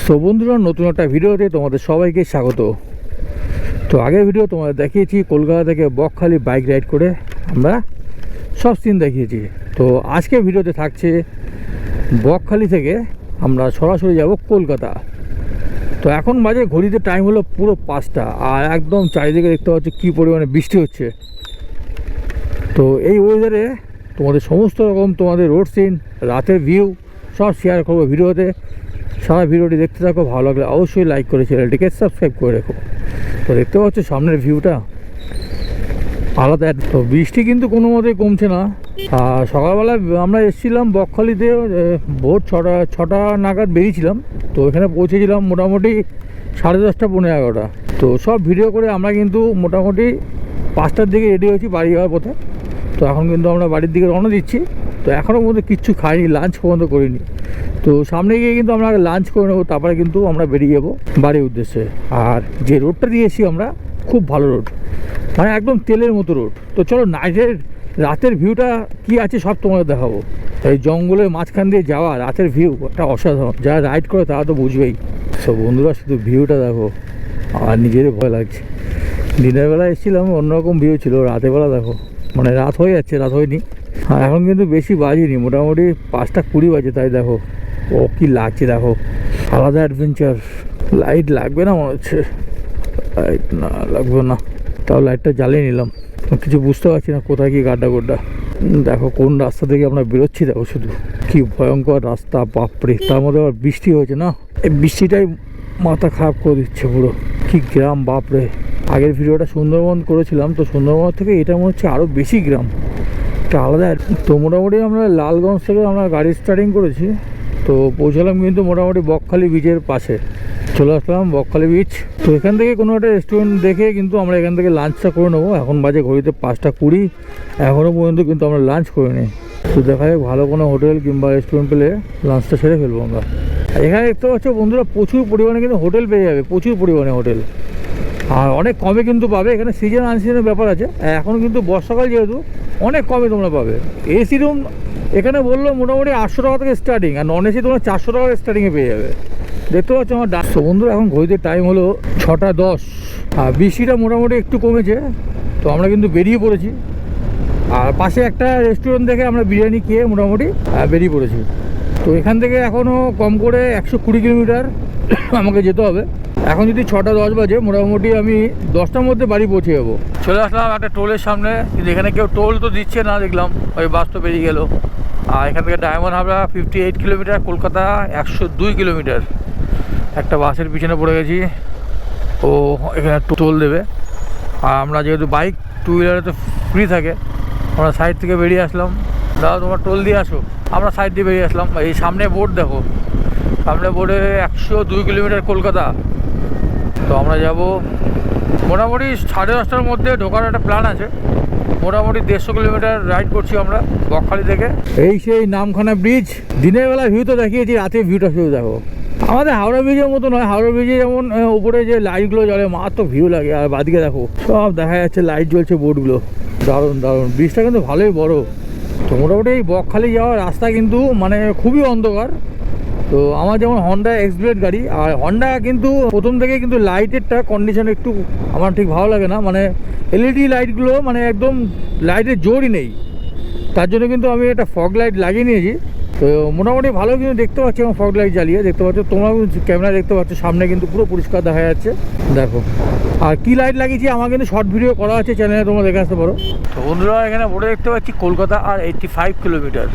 So বন্ধুরা, নতুন একটা ভিডিওতে তোমাদের সবাইকে স্বাগত। তো আগের ভিডিও তোমাদের দেখিয়েছি কলকাতা থেকে বকখালি বাইক রাইড করে আমরা সব সিন দেখিয়েছি। তো আজকে ভিডিওতে থাকছে বকখালি থেকে আমরা সরাসরি যাব কলকাতা। তো এখন বাজে ঘড়িতে টাইম হলো পুরো 5টা, আর একদম চারিদিকে দেখতে পাচ্ছ কী পরিমাণে বৃষ্টি হচ্ছে। তো এই ওয়েদারে তোমাদের সমস্ত রকম তোমাদের রোড সিন, রাতের ভিউ সব শেয়ার করবো ভিডিওতে। সারা ভিডিওটি দেখতে থাকো, ভালো লাগলে অবশ্যই লাইক করে চ্যানেলটিকে সাবস্ক্রাইব করে রেখো। তো দেখতে পাচ্ছ সামনের ভিউটা আলাদা। তো বৃষ্টি কিন্তু কোনো মতেই কমছে না। আর সকালবেলা আমরা এসেছিলাম বকখালিতে, ভোর ছটা নাগাদ বেরিয়েছিলাম। তো এখানে পৌঁছেছিলাম মোটামুটি 10:30 পৌনে 11টা। তো সব ভিডিও করে আমরা কিন্তু মোটামুটি 5টার দিকে রেডি হয়েছি বাড়ি যাওয়ার পথে। তো এখন কিন্তু আমরা বাড়ির দিকে রওনা দিচ্ছি। তো এখনও পর্যন্ত কিচ্ছু খাইনি, লাঞ্চ পর্যন্ত করিনি। তো সামনে গিয়ে কিন্তু আমরা লাঞ্চ করে নেবো, তারপরে কিন্তু আমরা বেরিয়ে যাবো বাড়ির উদ্দেশ্যে। আর যে রোডটা দিয়েছি আমরা, খুব ভালো রোড, মানে একদম তেলের মতো রোড। তো চলো রাতের ভিউটা কি আছে সব তোমাদের দেখাবো। এই জঙ্গলের মাঝখান দিয়ে যাওয়া রাতের ভিউ একটা অসাধারণ, যারা রাইড করে তারা তো বুঝবেই। সব বন্ধুরা শুধু ভিউটা দেখো, আর নিজেরই ভয় লাগছে। দিনের বেলা এসেছিলাম অন্যরকম ভিউ ছিল, রাতের বেলা দেখো মানে রাত হয়ে যাচ্ছে, রাত হয়নি। আর এখন কিন্তু বেশি বাজিনি, মোটামুটি 5:20 বাজে। তাই দেখো ও কি লাগছে, দেখো আলাদা অ্যাডভেঞ্চার। লাইট লাগবে না মনে হচ্ছে, লাইট না লাগবে না, তাও লাইটটা জ্বালিয়ে নিলাম। কিছু বুঝতে পারছি না কোথায় কি গাড্ডা গোড্ডা। দেখো কোন রাস্তা থেকে আমরা বেরোচ্ছি, দেখো শুধু কি ভয়ঙ্কর রাস্তা, বাপরে। তার মধ্যে আবার বৃষ্টি হয়েছে না, এই বৃষ্টিটাই মাথা খারাপ করে দিচ্ছে পুরো। কি গ্রাম বাপরে। আগের ভিডিওটা সুন্দরবন করেছিলাম, তো সুন্দরবন থেকে এটা মনে হচ্ছে আরও বেশি গ্রাম, একটা আলাদা। তো মোটামুটি আমরা লালগঞ্জ থেকে আমরা গাড়ি স্টার্টিং করেছি। তো পৌঁছালাম কিন্তু মোটামুটি বকখালি বিচের পাশে চলে আসলাম, বকখালি বিচ। তো এখান থেকে কোনো একটা রেস্টুরেন্ট দেখে কিন্তু আমরা এখান থেকে লাঞ্চটা করে নেবো। এখন বাজে ঘড়িতে 5:20, এখনও পর্যন্ত কিন্তু আমরা লাঞ্চ করে নিই। তো দেখা যাক ভালো কোনো হোটেল কিংবা রেস্টুরেন্ট পেলে লাঞ্চটা সেরে ফেলবো আমরা। এখানে দেখতে পাচ্ছ বন্ধুরা, প্রচুর পরিমাণে কিন্তু হোটেল পেয়ে যাবে, প্রচুর পরিমাণে হোটেল, আর অনেক কমে কিন্তু পাবে। এখানে সিজন আনসিজনের ব্যাপার আছে। এখন কিন্তু বর্ষাকাল যেহেতু অনেক কমে তোমরা পাবে। এসি রুম এখানে বললো মোটামুটি 800 টাকা থেকে স্টার্টিং, আর নন এসি তোমরা 400 টাকা স্টার্টিংয়ে পেয়ে যাবে। দেখতে পাচ্ছ আমার তো বন্ধুরা, এখন ঘড়িতে টাইম হলো 6:10, আর বৃষ্টিটা মোটামুটি একটু কমেছে। তো আমরা কিন্তু বেরিয়ে পড়েছি, আর পাশে একটা রেস্টুরেন্ট দেখে আমরা বিরিয়ানি খেয়ে মোটামুটি বেরিয়ে পড়েছি। তো এখান থেকে এখনও কম করে 120 কিলোমিটার আমাকে যেতে হবে। এখন যদি 6:10 বাজে, মোটামুটি আমি 10টার মধ্যে বাড়ি পৌঁছে যাবো। চলে আসলাম একটা টোলের সামনে, কিন্তু এখানে কেউ টোল তো দিচ্ছে না দেখলাম, ওই বাস তো বেরিয়ে গেল। আর এখান থেকে diamond Habra 58 kilometre, Kolkata 102 kilometre. একটা বাসের পিছনে পড়ে গেছি, ও এখানে টোল দেবে। আর আমরা যেহেতু বাইক, টু হুইলারে তো ফ্রি থাকে, আমরা সাইড থেকে বেরিয়ে আসলাম। দাদা তোমার টোল দিয়ে আসো, আমরা সাইড দিয়ে বেরিয়ে আসলাম। এই সামনে বোর্ড দেখো, সামনে বোর্ডে 102 কিলোমিটার কলকাতা। তো আমরা যাব মোটামুটি 10:30টার মধ্যে ঢোকার একটা প্ল্যান আছে। মোটামুটি 150 কিলোমিটার রাইড করছি আমরা বকখালি থেকে। এই সেই নামখানা ব্রিজ, দিনের বেলা ভিউ তো দেখিয়েছি, রাতে ভিউটা শুধু দেখো। আমাদের হাওড়া ব্রিজের মতো নয়, হাওড়া ব্রিজে যেমন উপরে যে লাইটগুলো জ্বলে মারাত্মক ভিউ লাগে, আর বাদিকে দেখো সব দেখা যাচ্ছে লাইট জ্বলছে, বোর্ডগুলো দারুণ দারুণ। ব্রিজটা কিন্তু ভালোই বড়। তো মোটামুটি এই বকখালি যাওয়ার রাস্তা কিন্তু মানে খুবই অন্ধকার। তো আমার যেমন হন্ডা এক্সব্লেড গাড়ি, আর হন্ডা কিন্তু প্রথম থেকে কিন্তু লাইটেরটা কন্ডিশন একটু আমার ঠিক ভালো লাগে না, মানে এলইডি লাইটগুলো মানে একদম লাইটের জোরই নেই। তার জন্য কিন্তু আমি একটা ফগ লাইট লাগিয়ে নিয়েছি। তো মোটামুটি ভালো কিন্তু দেখতে পাচ্ছি, আমার ফগ লাইট জ্বালিয়ে দেখতে পাচ্ছ, তোমরা ক্যামেরা দেখতে পাচ্ছ, সামনে কিন্তু পুরো পরিষ্কার দেখা যাচ্ছে দেখো। আর কি লাইট লাগিয়েছি আমার কিন্তু শর্ট ভিডিও করা আছে চ্যানেলে, তোমরা দেখে আসতে পারো। তো বন্ধুরা এখানে বোর্ডে দেখতে পাচ্ছি কলকাতা আর 85 কিলোমিটার,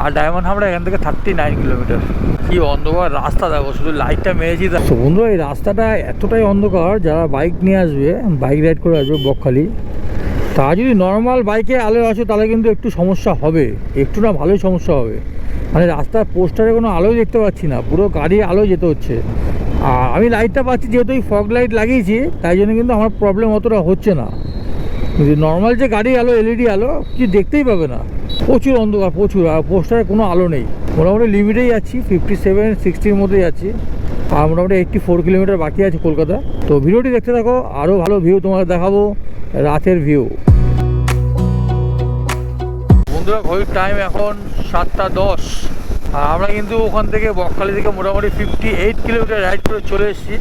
আর ডায়মন্ড হাবড়া এখান থেকে 39 কিলোমিটার। কি অন্ধকার রাস্তা দেখো, শুধু লাইটটা মেরেছি। তো বন্ধুরা এই রাস্তাটা এতটাই অন্ধকার, যারা বাইক নিয়ে আসবে, বাইক রাইড করে আসবে বকখালি, তা যদি নর্মাল বাইকে আলো আসে তাহলে কিন্তু একটু সমস্যা হবে, একটু না ভালোই সমস্যা হবে। মানে রাস্তার পোস্টারে কোনো আলোই দেখতে পাচ্ছি না, পুরো গাড়ি আলো যেতে হচ্ছে। আর আমি লাইটটা পাচ্ছি যেহেতু এই ফগ লাইট লাগিয়েছি, তাই জন্য কিন্তু আমার প্রবলেম অতটা হচ্ছে না। কিন্তু নর্মাল যে গাড়ি আলো, এলইডি আলো কিছু দেখতেই পাবে না, প্রচুর অন্ধকার প্রচুর। আর পোস্টারে কোনো আলো নেই। মোটামুটি লিমিটেই যাচ্ছি, 57-60-র মধ্যে যাচ্ছি। আর মোটামুটি 84 কিলোমিটার বাকি আছে কলকাতা। তো ভিডিওটি দেখতে থাকো, আরও ভালো ভিউ তোমাদের দেখাবো, রাতের ভিউ। বন্ধুরা ঘড়ির টাইম এখন 7:10, আর আমরা কিন্তু ওখান থেকে বকখালি থেকে মোটামুটি 58 কিলোমিটার রাইড করে চলে এসেছি।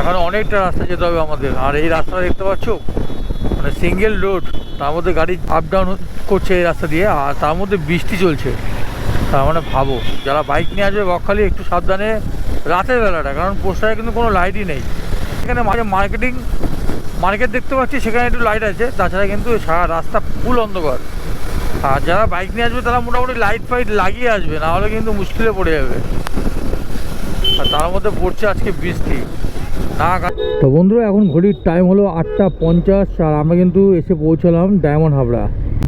এখন অনেকটা রাস্তা যেতে হবে আমাদের। আর এই রাস্তাটা দেখতে পাচ্ছ, মানে সিঙ্গেল রোড, তার মধ্যে গাড়ি আপ ডাউন করছে এই রাস্তা দিয়ে, আর তার মধ্যে বৃষ্টি চলছে। তার মানে ভাবো, যারা বাইক নিয়ে আসবে বকখালি একটু সাবধানে রাতের বেলাটা, কারণ পোস্টারে কিন্তু কোনো লাইটই নেই। এখানে মাঝে মার্কেট দেখতে পাচ্ছি, সেখানে একটু লাইট আছে, তাছাড়া কিন্তু সারা রাস্তা ফুল অন্ধকার। আর যারা বাইক নিয়ে আসবে তারা মোটামুটি লাইট ফাইট লাগিয়ে আসবে, নাহলে কিন্তু মুশকিলে পড়ে যাবে। আর তার মধ্যে পড়ছে আজকে বৃষ্টি না। তো বন্ধুরা, এখন ঘড়ির টাইম হলো 8:50, আর আমরা কিন্তু এসে পৌঁছালাম ডায়মন্ড হাবড়া।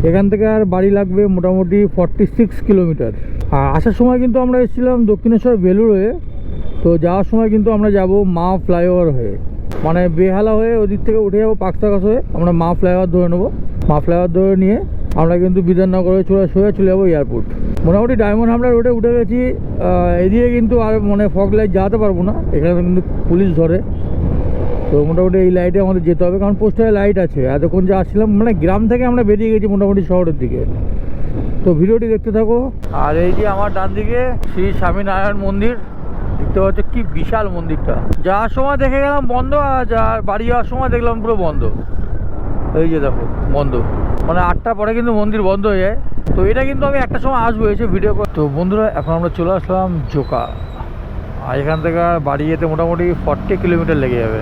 এখান থেকে আর বাড়ি লাগবে মোটামুটি 46 কিলোমিটার। আর আসার সময় কিন্তু আমরা এসেছিলাম দক্ষিণেশ্বর বেলুর হয়ে। তো যাওয়ার সময় কিন্তু আমরা যাব মা ফ্লাইওভার হয়ে, মানে বেহালা হয়ে ওদিক থেকে উঠে যাবো পাকসাকাশ হয়ে, আমরা মা ফ্লাইওভার ধরে নেবো। মা ফ্লাইওভার ধরে নিয়ে আমরা কিন্তু বিধাননগর হয়ে চলে যাবো এয়ারপোর্ট। মোটামুটি ডায়মন্ড হাবড়া রোডে উঠে গেছি। এদিকে কিন্তু আর মানে ফগ লাইট জ্বালাতে পারবো না, এখানে কিন্তু পুলিশ ধরে। তো মোটামুটি এই লাইটে আমাদের যেতে হবে, কারণ পোস্টারে লাইট আছে। এতক্ষণ যে আসছিলাম, মানে গ্রাম থেকে আমরা বেরিয়ে গেছি মোটামুটি শহরের দিকে। তো ভিডিওটি দেখতে থাকো। আর এই যে আমার ডান দিকে শ্রী স্বামীনারায়ণ মন্দির দেখতে পাচ্ছ, কি বিশাল মন্দিরটা। যাওয়ার সময় দেখে গেলাম বন্ধ, আর বাড়ি যাওয়ার সময় দেখলাম পুরো বন্ধ। এই যে দেখো বন্ধ, মানে 8টার পরে কিন্তু মন্দির বন্ধ হয়ে যায়। তো এটা কিন্তু আমি একটা সময় আসবো এসে ভিডিও করে। তো বন্ধুরা, এখন আমরা চলে আসলাম জোকা। আর এখান থেকে বাড়ি যেতে মোটামুটি 40 কিলোমিটার লেগে যাবে।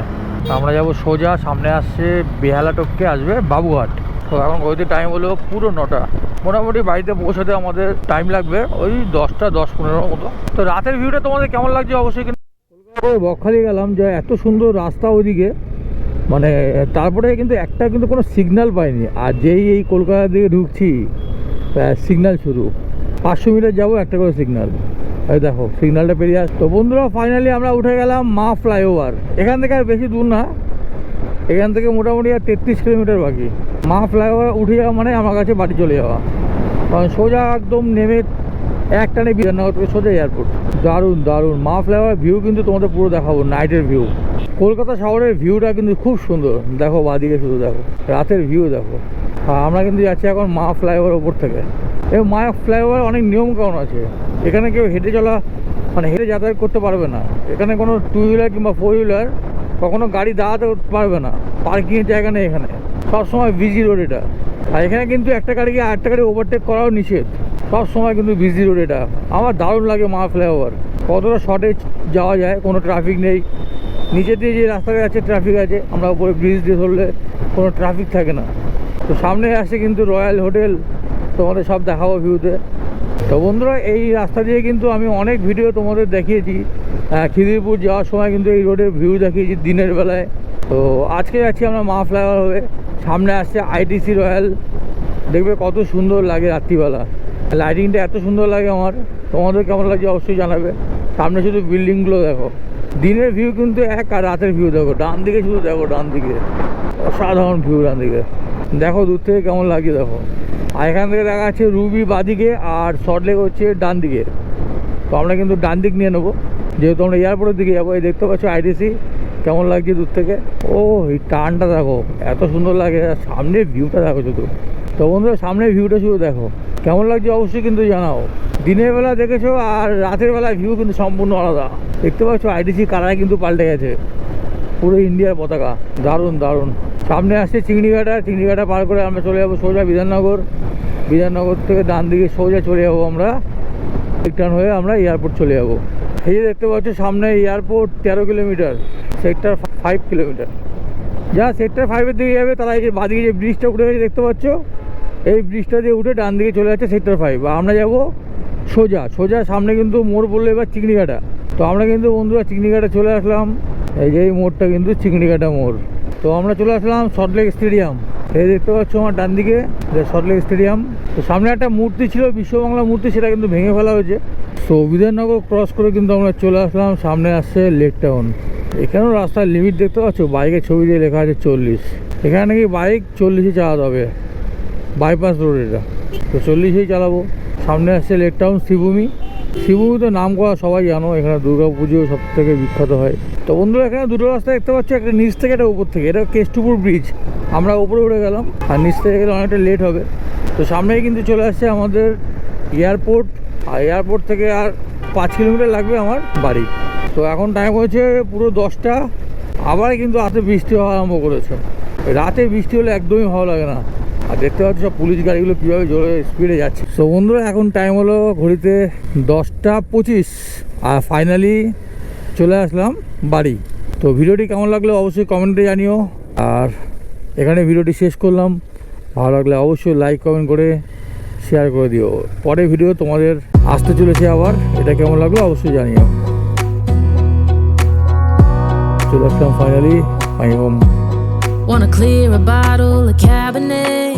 আমরা যাব সোজা, সামনে আসছে বেহালা টপকে আসবে বাবুঘাট। তো এখন ঘড়িতে টাইম হলো পুরো 9টা। মোটামুটি বাড়িতে পৌঁছাতে আমাদের টাইম লাগবে ওই 10টা 10-15 মতো। তো রাতের ভিউটা তোমাদের কেমন লাগছে অবশ্যই। কিন্তু কলকাতায় বকখালি গেলাম, যে এত সুন্দর রাস্তা ওইদিকে, মানে তারপরে কিন্তু কোনো সিগন্যাল পাইনি। আর যেই এই কলকাতার দিকে ঢুকছি সিগন্যাল শুরু, 500 মিটার যাবো একটা করে সিগন্যাল। এই দেখো সিগন্যালটা পেরিয়ে আস। তো বন্ধুরা, ফাইনালি আমরা উঠে গেলাম মা ফ্লাইওভার। এখান থেকে আর বেশি দূর না, এখান থেকে মোটামুটি আর 33 কিলোমিটার বাকি। মা ফ্লাইওভার উঠে যাওয়া মানে আমার কাছে বাড়ি চলে যাওয়া, কারণ সোজা একদম নেমে একটানে বিধাননগর থেকে সোজা এয়ারপোর্ট। দারুণ মা ফ্লাইওভার ভিউ কিন্তু তোমাদের পুরো দেখাবো, নাইটের ভিউ। কলকাতা শহরের ভিউটা কিন্তু খুব সুন্দর। দেখো বাদিকে শুধু দেখো, রাতের ভিউ দেখো। আর আমরা কিন্তু যাচ্ছি এখন মা ফ্লাইওভার ওপর থেকে। এবং মা ফ্লাইওভার অনেক নিয়মকানুন আছে। এখানে কেউ হেঁটে যাতায়াত করতে পারবে না। এখানে কোনো 2 হুইলার কিংবা 4 হুইলার কখনো গাড়ি দাঁড়াতে পারবে না, পার্কিংয়ের জায়গা নেই এখানে। সবসময় বিজি রোড এটা। আর এখানে কিন্তু একটা গাড়িকে আরেকটা গাড়ি ওভারটেক করাও নিষেধ, সব সময় কিন্তু বিজি রোড এটা। আমার দারুণ লাগে মা ফ্লাইওভার, কতটা শর্টে যাওয়া যায়, কোনো ট্রাফিক নেই। নিচে দিয়ে যে রাস্তাটা আছে ট্রাফিক আছে, আমরা উপরে ব্রিজ দিয়ে ধরলে কোনো ট্রাফিক থাকে না। তো সামনে আসে কিন্তু রয়্যাল হোটেল, তোমাদের সব দেখাবো ভিউতে। তো বন্ধুরা, এই রাস্তা দিয়ে কিন্তু আমি অনেক ভিডিও তোমাদের দেখিয়েছি। খিদিরপুর যাওয়ার সময় কিন্তু এই রোডের ভিউ দেখিয়েছি দিনের বেলায়। তো আজকে যাচ্ছি আমরা মা ফ্লাইওভার হয়ে। সামনে আসছে আইটিসি রয়্যাল, দেখবে কত সুন্দর লাগে রাত্রিবেলা। লাইটিংটা এত সুন্দর লাগে আমার। তোমাদের কেমন লাগছে অবশ্যই জানাবে। সামনে শুধু বিল্ডিংগুলো দেখো, দিনের ভিউ কিন্তু এক, আর রাতের ভিউ দেখো। ডান দিকে শুধু দেখো, ডান দিকে অসাধারণ ভিউ। ডান দিকে দেখো দূর থেকে কেমন লাগে দেখো। আর এখান থেকে দেখা যাচ্ছে রুবি বাদিকে, আর সল্টলেক হচ্ছে ডান দিকে। তো আমরা কিন্তু ডান দিক নিয়ে নেবো, যেহেতু আমরা এয়ারপোর্টের দিকে যাবো। এই দেখতে পাচ্ছ আইটিসি, কেমন লাগছে দূর থেকে। ও এই টানটা দেখো, এত সুন্দর লাগে। সামনের ভিউটা দেখো শুধু। তো বন্ধুরা, সামনের ভিউটা শুধু দেখো, কেমন লাগছে অবশ্যই কিন্তু জানাও। দিনের বেলা দেখেছো আর রাতের বেলা ভিউ কিন্তু সম্পূর্ণ আলাদা। দেখতে পাচ্ছ আইটিসি কালার কিন্তু পাল্টে গেছে, পুরো ইন্ডিয়ার পতাকা। দারুণ। সামনে আসছে চিংড়িঘাটা পার করে আমরা চলে যাবো সোজা বিধাননগর। বিধাননগর থেকে ডান দিকে সোজা চলে যাবো আমরা, রিটার্ন হয়ে আমরা এয়ারপোর্ট চলে যাবো। এই যে দেখতে পাচ্ছ সামনে এয়ারপোর্ট 13 কিলোমিটার, সেক্টর 5 কিলোমিটার। যা সেক্টর 5-এর দিকে যাবে তারা এই যে বাদিকে যে ব্রিজটা উঠে গেছে দেখতে পাচ্ছ, এই ব্রিজটা দিয়ে উঠে ডান দিকে চলে যাচ্ছে সেক্টর 5। আর আমরা যাবো সোজা সামনে কিন্তু মোড় বললো এবার চিংড়িঘাটা। তো আমরা কিন্তু বন্ধুরা চিংড়িঘাটা চলে আসলাম। এই যে এই মোড়টা কিন্তু চিংড়িঘাটা মোড়। তো আমরা চলে আসলাম সল্টলেক স্টেডিয়াম। এই দেখতে পাচ্ছ আমার ডান দিকে সল্টলেক স্টেডিয়াম। তো সামনে একটা মূর্তি ছিল, বিশ্ববাংলা মূর্তি, সেটা কিন্তু ভেঙে ফেলা হয়েছে। তো বিধাননগর ক্রস করে কিন্তু আমরা চলে আসলাম, সামনে আসছে লেক টাউন। এখানেও রাস্তার লিমিট দেখতে পাচ্ছ, বাইকের ছবি দিয়ে লেখা আছে 40। এখানে নাকি বাইক 40-এ চালাতে হবে, বাইপাস রোড এটা। তো 40-এই চালাবো। সামনে আসছে লেক টাউন, শ্রীভূমি তো নাম করা সবাই জানো, এখানে দুর্গা পুজো সব থেকে বিখ্যাত হয়। তো বন্ধুরা, এখানে দুটো রাস্তা দেখতে পাচ্ছ, একটা নিচ থেকে একটা উপর থেকে। এটা কেষ্টপুর ব্রিজ, আমরা উপরে উঠে গেলাম, আর নিচ থেকে গেলে অনেকটা লেট হবে। তো সামনেই কিন্তু চলে আসছে আমাদের এয়ারপোর্ট। আর এয়ারপোর্ট থেকে আর 5 কিলোমিটার লাগবে আমার বাড়ি। তো এখন টাইম হয়েছে পুরো 10টা। আবার কিন্তু রাতে বৃষ্টি হওয়া আরম্ভ করেছে। রাতে বৃষ্টি হলে একদমই ভালো লাগে না। আর দেখতে পাচ্ছি সব পুলিশ গাড়িগুলো কীভাবে জোরে স্পিডে যাচ্ছে। তো বন্ধুরা এখন টাইম হলো ঘড়িতে 10টা 25 আর ফাইনালি চলে আসলাম বাড়ি। তো ভিডিওটি কেমন লাগলো অবশ্যই কমেন্টে জানিও। আর এখানে ভিডিওটি শেষ করলাম। ভালো লাগলে অবশ্যই লাইক কমেন্ট করে শেয়ার করে দিও। পরে ভিডিও তোমাদের আসতে চলেছে আবার, এটা কেমন লাগলো অবশ্যই জানিও। চলে আসলাম finally my home. Wanna clear a bottle of Cabernet,